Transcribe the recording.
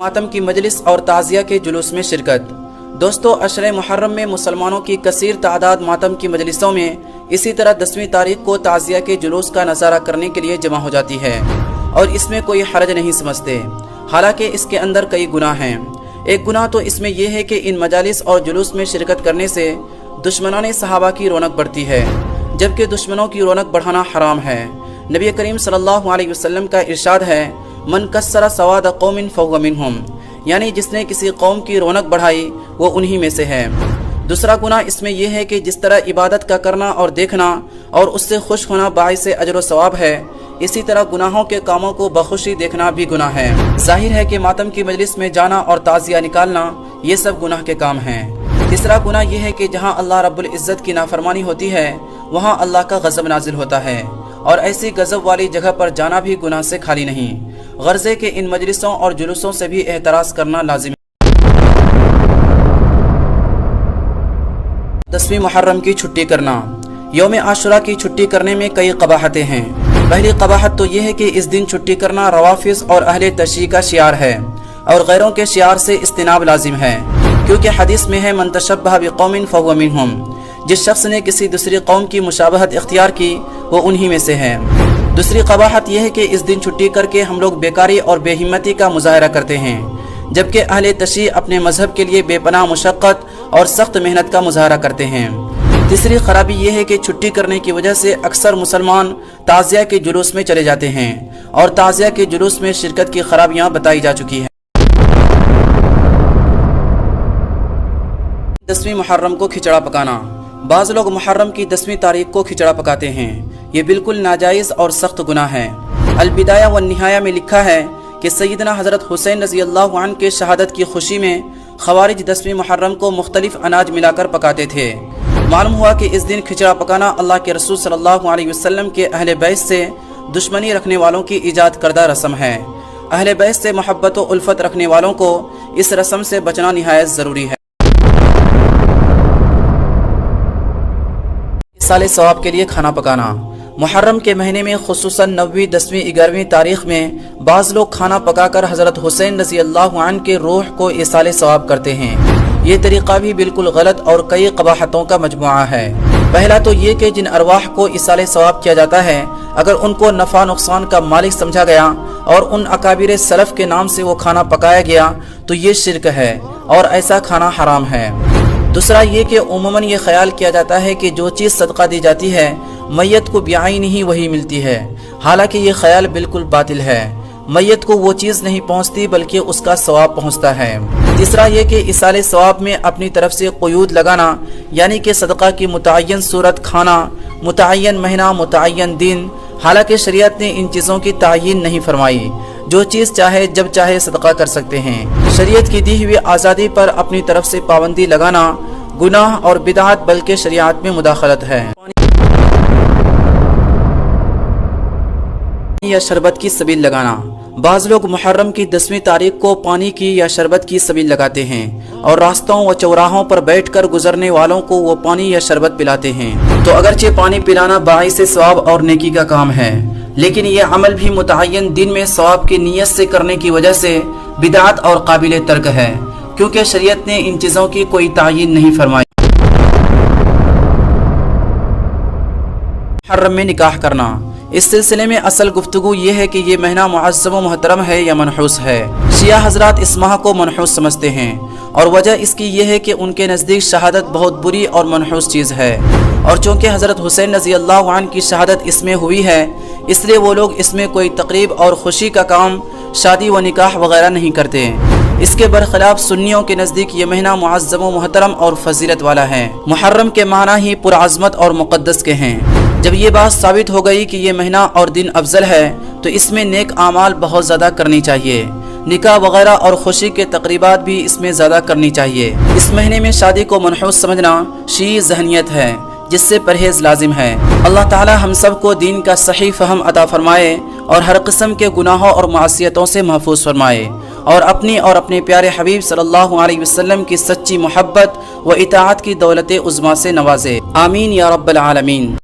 मातम की मजलिस और ताज़िया के जुलूस में शिरकत। दोस्तों, अशरे मुहर्रम में मुसलमानों की कसीर तादाद मातम की मजलिसों में इसी तरह 10वीं तारीख को ताज़िया के जुलूस का नज़ारा करने के लिए जमा हो जाती है और इसमें कोई हरज नहीं समझते। हालांकि इसके अंदर कई गुनाह हैं। एक गुनाह तो इसमें यह है कि इन मजालिस और जुलूस में शिरकत करने से दुश्मनाने सहाबा की रौनक बढ़ती है, जबकि दुश्मनों की रौनक बढ़ाना हराम है। नबी करीम सल्लल्लाहु अलैहि वसल्लम का इरशाद है, मन कस्सरा सवाद कौमिन फहुव मिनहुम, यानी जिसने किसी कौम की रौनक बढ़ाई वो उन्हीं में से है। दूसरा गुनाह इसमें यह है कि जिस तरह इबादत का करना और देखना और उससे खुश होना बाइस अजर सवाब है, इसी तरह गुनाहों के कामों को बखुशी देखना भी गुनाह है। जाहिर है कि मातम की मजलिस में जाना और ताज़िया निकालना ये सब गुनाह के काम हैं। तीसरा गुनाह यह है कि जहाँ अल्लाह रब्बुल इज़्ज़त की नाफरमानी होती है वहाँ अल्लाह का गज़ब नाजिल होता है, और ऐसी गज़ब वाली जगह पर जाना भी गुनाह से खाली नहीं। गर्ज़े के इन मजलिसों और जुलूसों से भी एहतराज़ करना लाजिम है। 10वीं मुहर्रम की छुट्टी करना। यौम आशुरा की छुट्टी करने में कई कबाहतें हैं। पहली कबाहत तो यह है कि इस दिन छुट्टी करना रवाफिज़ और अहले तशय्युअ का शियार है और गैरों के शियार से इज्तिनाब लाजिम है, क्योंकि हदीस में है, मन तशब्बह बिकौमिन फहुव मिनहुम, जिस शख्स ने किसी दूसरी कौम की मुशाबहत इख्तियार की वो उन्हीं में से है। दूसरी कबाहत यह है कि इस दिन छुट्टी करके हम लोग बेकारी और बेहिम्मती का मुजाहरा करते हैं, जबकि अहले तशय्युअ अपने मजहब के लिए बेपनाह मुशक्क़त और सख्त मेहनत का मुजाहरा करते हैं। तीसरी खराबी यह है कि छुट्टी करने की वजह से अक्सर मुसलमान ताज़िया के जुलूस में चले जाते हैं और ताज़िया के जुलूस में शिरकत की खराबियां बताई जा चुकी हैं। 10वीं मुहर्रम को खिचड़ा पकाना। बाज़ लोग मुहर्रम की 10वीं तारीख को खिचड़ा पकाते हैं। ये बिल्कुल नाजायज़ और सख्त गुनाह है। अल-बिदाया व निहाया में लिखा है कि सैयदना हज़रत हुसैन रज़ियल्लाहु अन्हु के शहादत की खुशी में खवारिज 10वीं मुहर्रम को मुख्तलिफ अनाज मिलाकर पकाते थे। मालूम हुआ कि इस दिन खिचड़ा पकाना अल्लाह के रसूल सल्लल्लाहु अलैहि वसल्लम के अहले बैत से दुश्मनी रखने वालों की ईजाद करदा रस्म है। अहले बैत से मोहब्बत व उल्फत रखने वालों को इस रस्म से बचना निहायत ज़रूरी है। साले सवाब के लिए खाना पकाना। मुहर्रम के महीने में खुसूसन 9वीं, 10वीं, 11वीं तारीख में बाज़ लोग खाना पकाकर हज़रत हुसैन रज़ियल्लाहु अन्हु के रूह को इसाले सवाब करते हैं। ये तरीक़ा भी बिल्कुल गलत और कई कबाहतों का मजमुआ है। पहला तो ये कि जिन अरवाह को इसाले सवाब किया जाता है, अगर उनको नफ़ा नुकसान का मालिक समझा गया और उन अकाबिर सलफ़ के नाम से वो खाना पकाया गया तो ये शिरक है और ऐसा खाना हराम है। दूसरा ये कि उमूमन ये ख्याल किया जाता है कि जो चीज़ सदका दी जाती है मैयत को बिआइन ही वही मिलती है, हालांकि ये ख्याल बिल्कुल बातिल है। मैयत को वो चीज़ नहीं पहुंचती बल्कि उसका सवाब पहुंचता है। तीसरा ये कि इसाले सवाब में अपनी तरफ से क़ुयूद लगाना, यानी कि सदका की मुतअय्यन सूरत, खाना, मुतअय्यन महीना, मुतअय्यन दिन, हालांकि शरीयत ने इन चीज़ों की तायीन नहीं फरमाई। जो चीज़ चाहे जब चाहे सदका कर सकते हैं। शरीयत की दी हुई आज़ादी पर अपनी तरफ से पाबंदी लगाना गुनाह और बिदअत बल्कि शरीयत में मुदाखलत है। या शरबत की सबील लगाना। बाज़ लोग मुहर्रम की 10वीं तारीख को पानी की या शरबत की सबील लगाते हैं और रास्तों व चौराहों पर बैठकर गुजरने वालों को वो पानी या शरबत पिलाते हैं। तो अगरचे पानी पिलाना बाइस सवाब और नेकी का काम है, लेकिन ये अमल भी मुतअय्यन दिन में सवाब की नीयत से करने की वजह से बिदअत और काबिल तर्क है, क्योंकि शरीयत ने इन चीज़ों की कोई तायीन नहीं फरमाई। मुहर्रम में निकाह करना। इस सिलसिले में असल गुफ्तगू ये है कि ये महीना मुअज़्ज़म व मोहतरम है या मनहूस है। शिया हजरात इस माह को मनहूस समझते हैं और वजह इसकी ये है कि उनके नज़दीक शहादत बहुत बुरी और मनहूस चीज़ है, और चूँकि हज़रत हुसैन रज़ियल्लाहु अन्हु की शहादत इसमें हुई है इसलिए वो लोग इसमें कोई तकरीब और खुशी का काम, शादी व निकाह वगैरह नहीं करते। इसके बरखिलाफ सुन्नियों के नज़दीक ये महीना मुअज़्ज़म व मोहतरम और फजीलत वाला है। मुहर्रम के माना ही पुरअज़मत और मुक़द्दस के हैं। जब ये बात साबित हो गई कि ये महीना और दिन अफजल है तो इसमें नेक आमाल बहुत ज़्यादा करनी चाहिए। निकाह वगैरह और खुशी के तकरीबात भी इसमें ज़्यादा करनी चाहिए। इस महीने में शादी को मनहूस समझना शी ज़हनियत है, जिससे परहेज़ लाजिम है। अल्लाह ताला हम सब को दीन का सही फ़हम अता फरमाए और हर किस्म के गुनाहों और मासियतों से महफूज फरमाए और अपनी और अपने प्यारे हबीब सल्लल्लाहु अलैहि वसल्लम की सच्ची मोहब्बत व इताअत की दौलत उज़्मा से नवाजे। आमीन या रब्बल आलमीन।